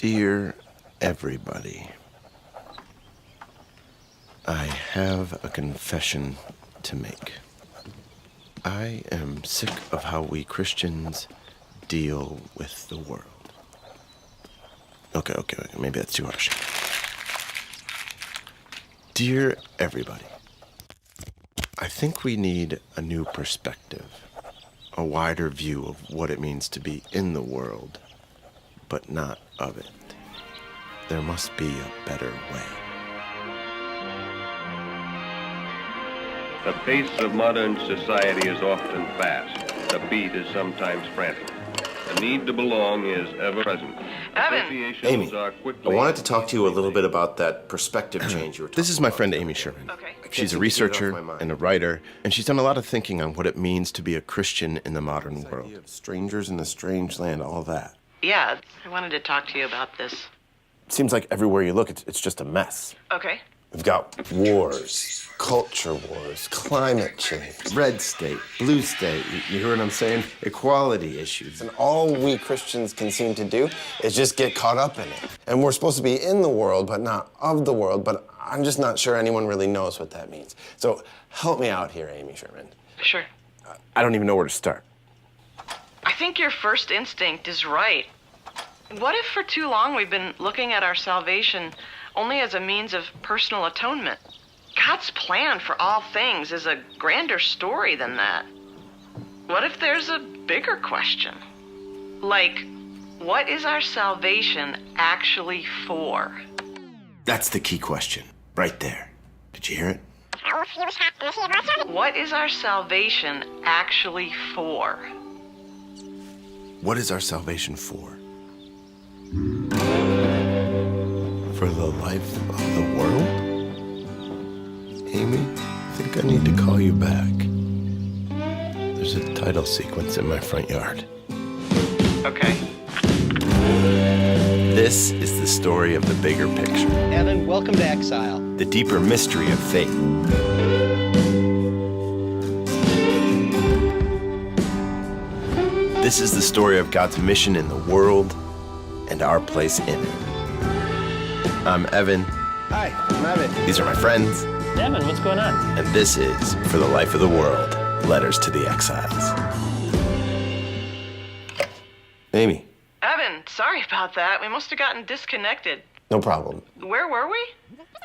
Dear everybody, I have a confession to make. I am sick of how we Christians deal with the world. Okay, maybe that's too harsh. Dear everybody, I think we need a new perspective, a wider view of what it means to be in the world, but not of it. There must be a better way. The pace of modern society is often fast. The beat is sometimes frantic. The need to belong is ever present. Evan! Amy, I wanted to talk to you a little bit about that perspective change you were talking about. This is my friend Amy Sherman. Okay. She's a researcher and a writer, and she's done a lot of thinking on what it means to be a Christian in the modern world. Strangers in a strange land, all that. Yeah, I wanted to talk to you about this. It seems like everywhere you look, it's just a mess. Okay. We've got wars, culture wars, climate change, red state, blue state, you hear what I'm saying? Equality issues. And all we Christians can seem to do is just get caught up in it. And we're supposed to be in the world, but not of the world, but I'm just not sure anyone really knows what that means. So help me out here, Amy Sherman. Sure. I don't even know where to start. I think your first instinct is right. What if for too long we've been looking at our salvation only as a means of personal atonement? God's plan for all things is a grander story than that. What if there's a bigger question? Like, what is our salvation actually for? That's the key question, right there. Did you hear it? What is our salvation actually for? What is our salvation for? For the life of the world? Amy, I think I need to call you back. There's a title sequence in my front yard. Okay. This is the story of the bigger picture. Evan, welcome to Exile. The deeper mystery of faith. This is the story of God's mission in the world and our place in it. I'm Evan. Hi, I'm Evan. These are my friends. Evan, what's going on? And this is For the Life of the World, Letters to the Exiles. Amy. Evan, sorry about that. We must have gotten disconnected. No problem. Where were we?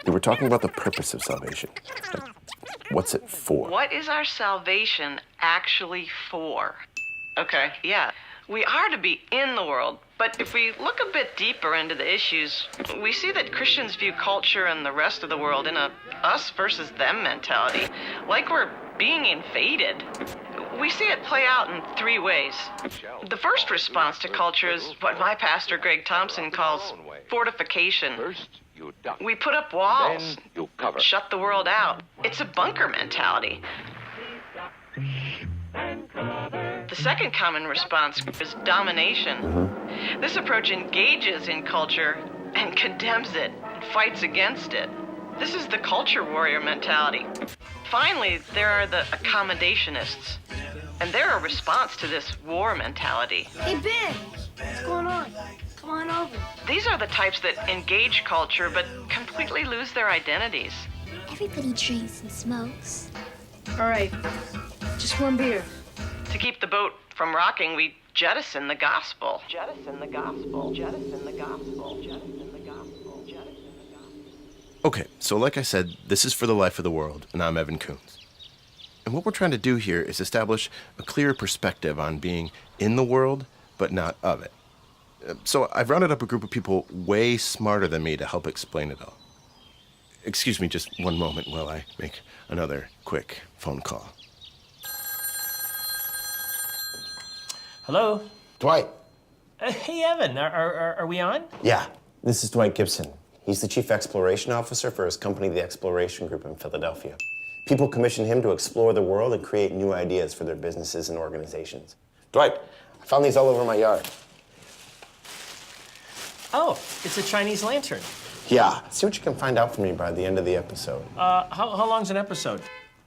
We were talking about the purpose of salvation. Like, what's it for? What is our salvation actually for? Okay, yeah. We are to be in the world, but if we look a bit deeper into the issues, we see that Christians view culture and the rest of the world in a us versus them mentality, like we're being invaded. We see it play out in three ways. The first response to culture is what my pastor Greg Thompson calls fortification. We put up walls, shut the world out. It's a bunker mentality. The second common response is domination. This approach engages in culture and condemns it and fights against it. This is the culture warrior mentality. Finally, there are the accommodationists, and they're a response to this war mentality. Hey, Ben, what's going on? Come on over. These are the types that engage culture but completely lose their identities. Everybody drinks and smokes. All right, just one beer. To keep the boat from rocking, we jettison the gospel. Jettison the gospel. Jettison the gospel. Jettison the gospel. Jettison the gospel. Okay, so like I said, this is For the Life of the World, and I'm Evan Coons. And what we're trying to do here is establish a clear perspective on being in the world, but not of it. So I've rounded up a group of people way smarter than me to help explain it all. Excuse me just one moment while I make another quick phone call. Hello? Dwight. Hey, Evan, are we on? Yeah, this is Dwight Gibson. He's the Chief Exploration Officer for his company, the Exploration Group in Philadelphia. People commission him to explore the world and create new ideas for their businesses and organizations. Dwight, I found these all over my yard. Oh, it's a Chinese lantern. Yeah, see what you can find out for me by the end of the episode. How long's an episode?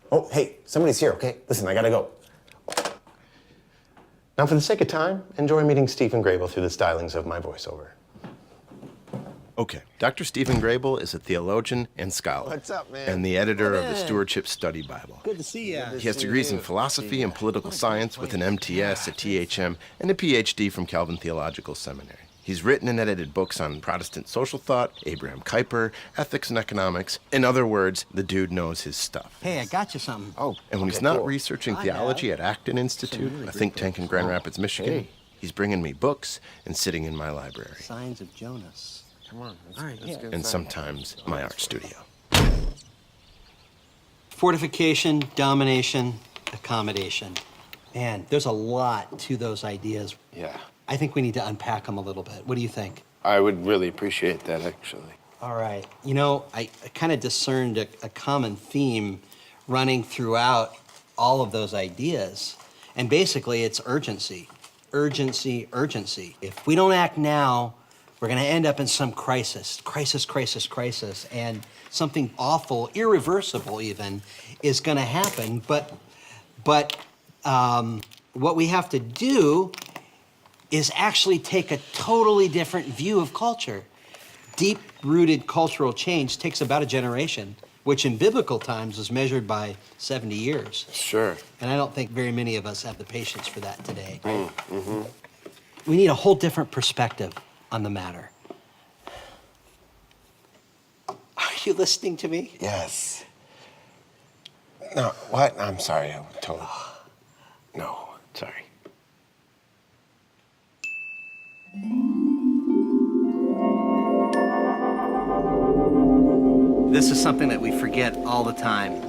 Oh, hey, somebody's here, okay? Listen, I gotta go. Now, for the sake of time, enjoy meeting Stephen Grable through the stylings of my voiceover. Okay, Dr. Stephen Grable is a theologian and scholar. What's up, man? And the editor of the Stewardship Study Bible. Good to see you. He has degrees in philosophy and political science with an MTS, a THM, and a PhD from Calvin Theological Seminary. He's written and edited books on Protestant social thought, Abraham Kuyper, ethics and economics. In other words, the dude knows his stuff. Hey, I got you something. Oh, And when he's not researching theology at Acton Institute, a think tank in Grand Rapids, Michigan, he's bringing me books and sitting in my library. Signs of Jonas. Come on. All right, yeah. And sometimes my art studio. Fortification, domination, accommodation. Man, there's a lot to those ideas. Yeah, I think we need to unpack them a little bit. What do you think? I would really appreciate that, actually. All right. You know, I kind of discerned a common theme running throughout all of those ideas. And basically, it's urgency. Urgency, urgency. If we don't act now, we're going to end up in some crisis. Crisis. And something awful, irreversible even, is going to happen. But what we have to do is actually take a totally different view of culture. Deep-rooted cultural change takes about a generation, which in biblical times was measured by 70 years. Sure. And I don't think very many of us have the patience for that today. We need a whole different perspective on the matter. Are you listening to me? Yes. No, what? I'm sorry. I'm totally. No, sorry. This is something that we forget all the time.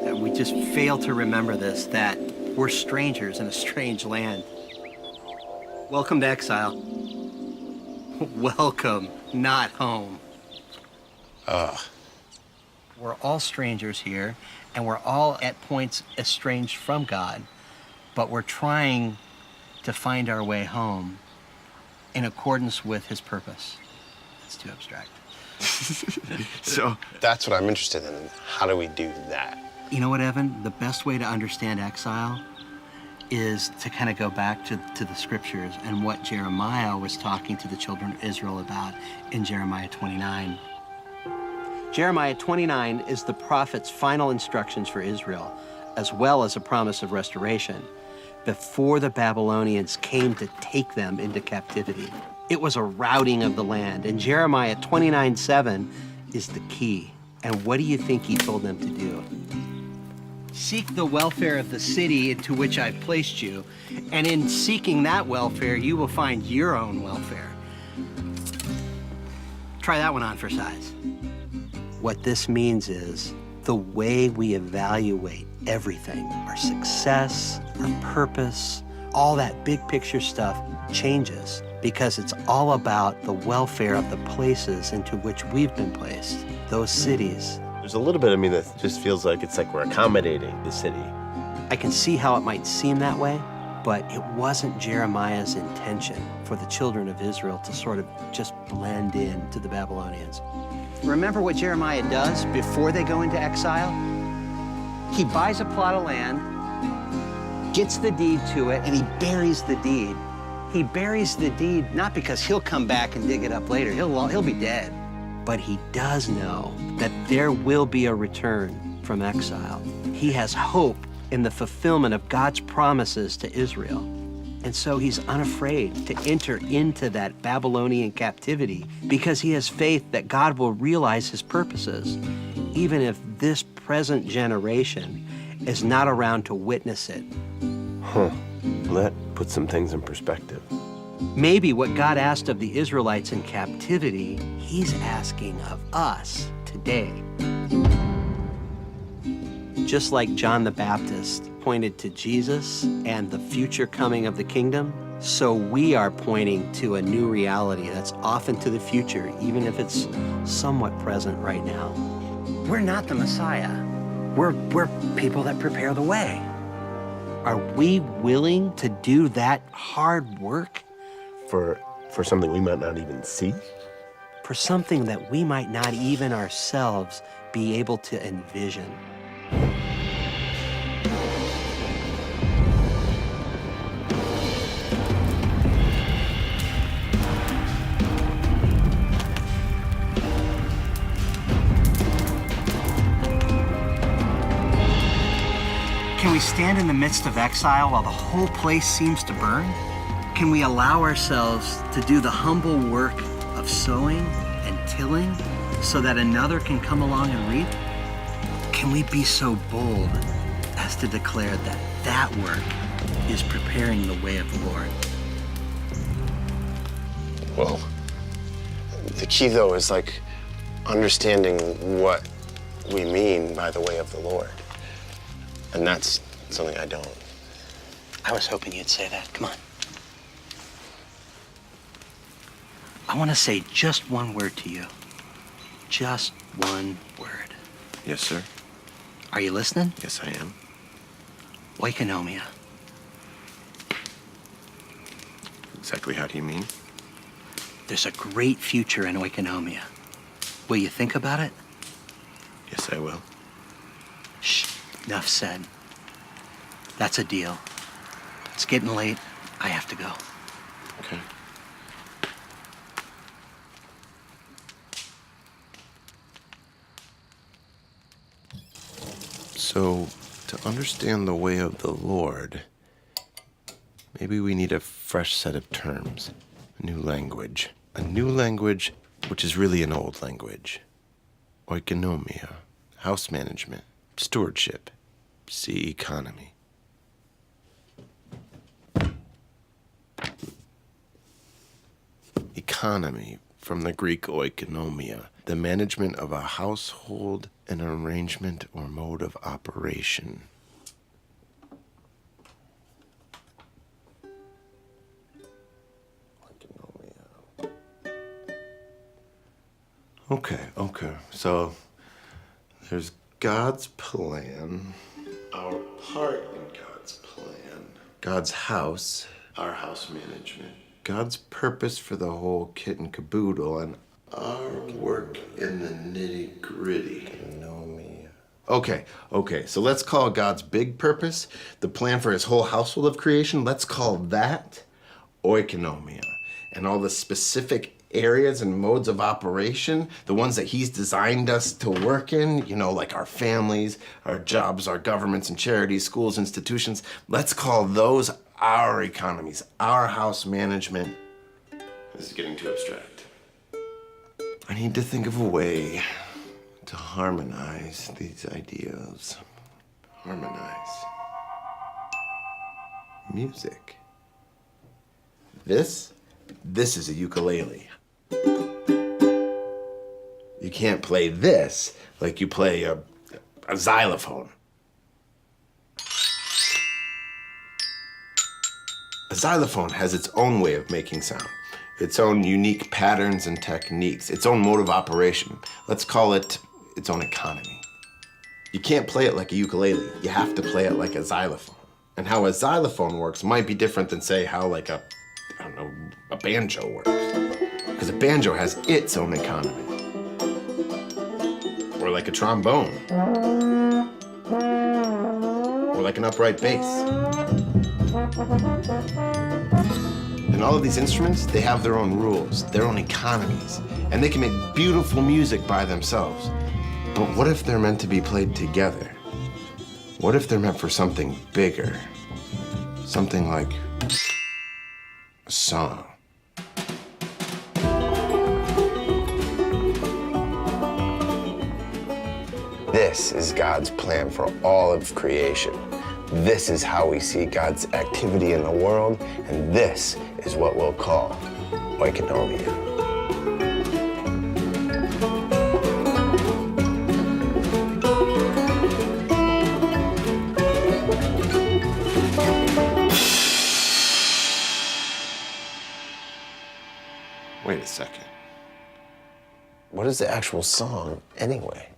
That we just fail to remember this, that we're strangers in a strange land. Welcome to Exile. Welcome, not home. We're all strangers here, and we're all at points estranged from God, but we're trying to find our way home in accordance with his purpose. It's too abstract. So that's what I'm interested in. How do we do that? You know what, Evan? The best way to understand exile is to kind of go back to the scriptures and what Jeremiah was talking to the children of Israel about in Jeremiah 29. Jeremiah 29 is the prophet's final instructions for Israel, as well as a promise of restoration, before the Babylonians came to take them into captivity. It was a routing of the land, and Jeremiah 29:7 is the key. And what do you think he told them to do? Seek the welfare of the city into which I've placed you, and in seeking that welfare, you will find your own welfare. Try that one on for size. What this means is the way we evaluate everything, our success, our purpose, all that big picture stuff changes because it's all about the welfare of the places into which we've been placed, those cities. There's a little bit of me that just feels like it's like we're accommodating the city. I can see how it might seem that way, but it wasn't Jeremiah's intention for the children of Israel to sort of just blend in to the Babylonians. Remember what Jeremiah does before they go into exile? He buys a plot of land, gets the deed to it, and he buries the deed. He buries the deed not because he'll come back and dig it up later. He'll be dead. But he does know that there will be a return from exile. He has hope in the fulfillment of God's promises to Israel. And so he's unafraid to enter into that Babylonian captivity because he has faith that God will realize his purposes, even if this present generation is not around to witness it. Well, that puts some things in perspective. Maybe what God asked of the Israelites in captivity, he's asking of us today. Just like John the Baptist pointed to Jesus and the future coming of the kingdom, so we are pointing to a new reality that's often to the future, even if it's somewhat present right now. We're not the Messiah. We're people that prepare the way. Are we willing to do that hard work? For something we might not even see? For something that we might not even ourselves be able to envision. Can we stand in the midst of exile while the whole place seems to burn? Can we allow ourselves to do the humble work of sowing and tilling so that another can come along and reap? Can we be so bold as to declare that that work is preparing the way of the Lord? Well, the key, though, is like understanding what we mean by the way of the Lord. And that's something I don't. I was hoping you'd say that. Come on. I want to say just one word to you. Just one word. Yes, sir. Are you listening? Yes, I am. Oikonomia. Exactly how do you mean? There's a great future in oikonomia. Will you think about it? Yes, I will. Shh, enough said. That's a deal. It's getting late. I have to go. Okay. So, to understand the way of the Lord, maybe we need a fresh set of terms, a new language. A new language which is really an old language. Oikonomia, house management, stewardship, see economy. Economy, from the Greek oikonomia, the management of a household, an arrangement or mode of operation. Okay. So there's God's plan, our part in God's plan, God's house, our house management, God's purpose for the whole kit and caboodle, and our work in the nitty-gritty. Okay, so let's call God's big purpose, the plan for his whole household of creation, let's call that oikonomia. And all the specific areas and modes of operation, the ones that he's designed us to work in, you know, like our families, our jobs, our governments and charities, schools, institutions, let's call those our economies, our house management. This is getting too abstract. I need to think of a way to harmonize these ideas. Harmonize. Music. This is a ukulele. You can't play this like you play a xylophone. A xylophone has its own way of making sound, its own unique patterns and techniques, its own mode of operation. Let's call it its own economy. You can't play it like a ukulele. You have to play it like a xylophone. And how a xylophone works might be different than, say, how like a banjo works. Because a banjo has its own economy. Or like a trombone. Or like an upright bass. And all of these instruments, they have their own rules, their own economies, and they can make beautiful music by themselves. But what if they're meant to be played together? What if they're meant for something bigger? Something like a song. This is God's plan for all of creation. This is how we see God's activity in the world, and this is what we'll call oikonomia. Wait a second. What is the actual song, anyway?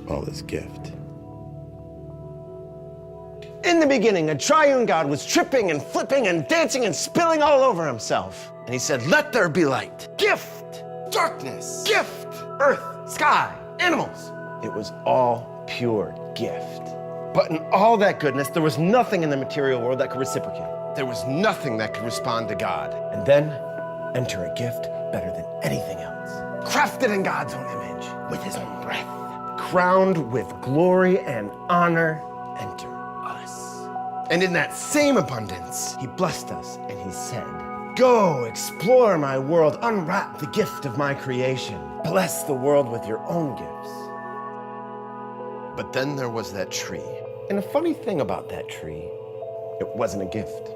All this gift. In the beginning, a triune God was tripping and flipping and dancing and spilling all over himself. And he said, "Let there be light." Gift, darkness, gift, earth, sky, animals. It was all pure gift. But in all that goodness, there was nothing in the material world that could reciprocate. There was nothing that could respond to God. And then enter a gift better than anything else. Crafted in God's own image, with his own breath. Crowned with glory and honor, enter us. And in that same abundance, he blessed us and he said, go explore my world, unwrap the gift of my creation. Bless the world with your own gifts. But then there was that tree. And a funny thing about that tree, it wasn't a gift.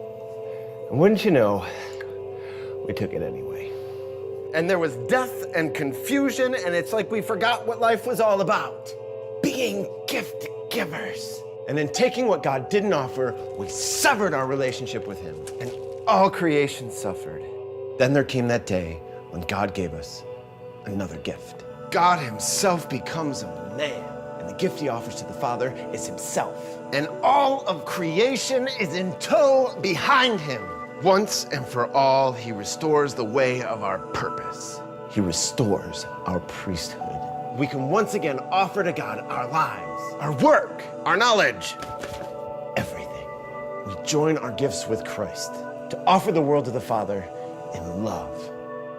And wouldn't you know, we took it anyway. And there was death and confusion, and it's like we forgot what life was all about. Being gift givers. And in taking what God didn't offer, we severed our relationship with him, and all creation suffered. Then there came that day when God gave us another gift. God himself becomes a man, and the gift he offers to the Father is himself. And all of creation is in tow behind him. Once and for all, he restores the way of our purpose. He restores our priesthood. We can once again offer to God our lives, our work, our knowledge, everything. We join our gifts with Christ to offer the world to the Father in love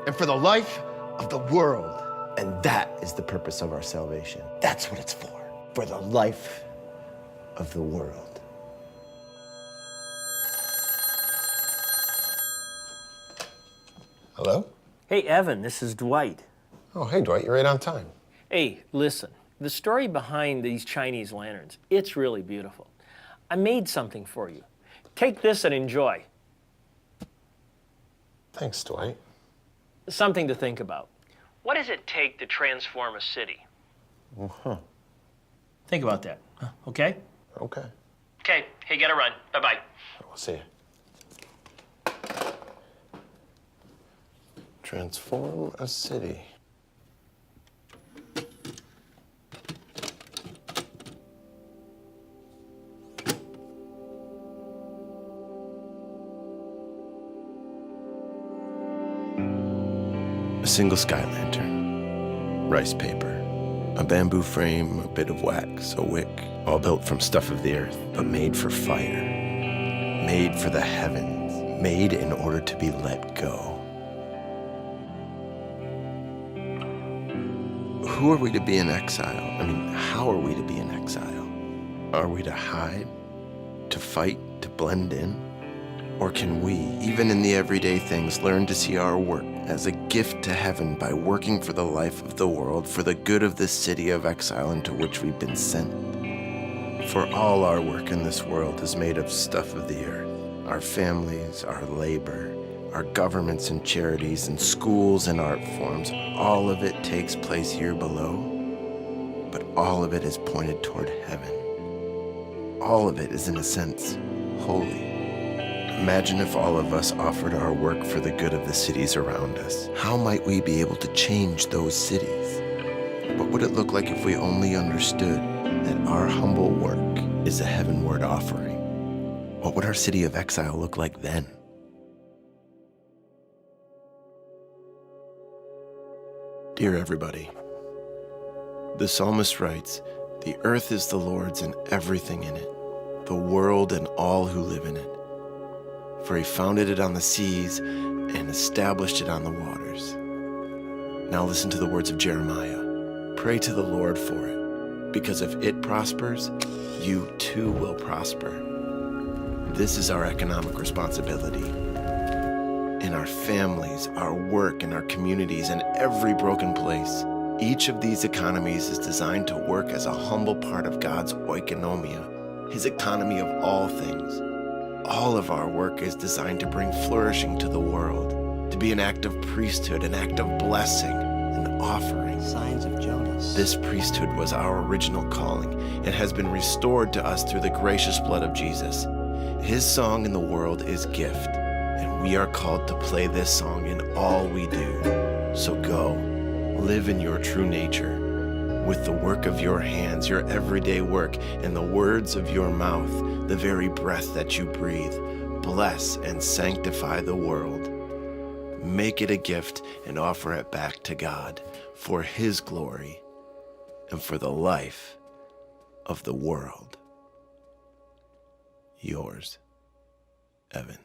and for the life of the world. And that is the purpose of our salvation. That's what it's for the life of the world. Hello? Hey, Evan, this is Dwight. Oh, hey, Dwight, you're right on time. Hey, listen, the story behind these Chinese lanterns, it's really beautiful. I made something for you. Take this and enjoy. Thanks, Dwight. Something to think about. What does it take to transform a city? Think about that, okay? Okay. Okay, hey, gotta run. Bye-bye. We'll see you. Transform a city. A single sky lantern, rice paper, a bamboo frame, a bit of wax, a wick, all built from stuff of the earth, but made for fire, made for the heavens, made in order to be let go. Who are we to be in exile? I mean, how are we to be in exile? Are we to hide, to fight, to blend in? Or can we, even in the everyday things, learn to see our work as a gift to heaven by working for the life of the world, for the good of this city of exile into which we've been sent? For all our work in this world is made of stuff of the earth, our families, our labor, our governments and charities and schools and art forms. All of it takes place here below, but all of it is pointed toward heaven. All of it is, in a sense, holy. Imagine if all of us offered our work for the good of the cities around us. How might we be able to change those cities? What would it look like if we only understood that our humble work is a heavenward offering? What would our city of exile look like then? Dear everybody, the psalmist writes, "The earth is the Lord's and everything in it, the world and all who live in it. For he founded it on the seas and established it on the waters." Now listen to the words of Jeremiah. Pray to the Lord for it, because if it prospers, you too will prosper. This is our economic responsibility. In our families, our work, and our communities, and every broken place, each of these economies is designed to work as a humble part of God's oikonomia, his economy of all things. All of our work is designed to bring flourishing to the world, to be an act of priesthood, an act of blessing, an offering. Signs of Jonas. This priesthood was our original calling and has been restored to us through the gracious blood of Jesus. His song in the world is gift, and we are called to play this song in all we do. So go, live in your true nature, with the work of your hands, your everyday work, and the words of your mouth, the very breath that you breathe. Bless and sanctify the world. Make it a gift and offer it back to God for his glory and for the life of the world. Yours, Evan.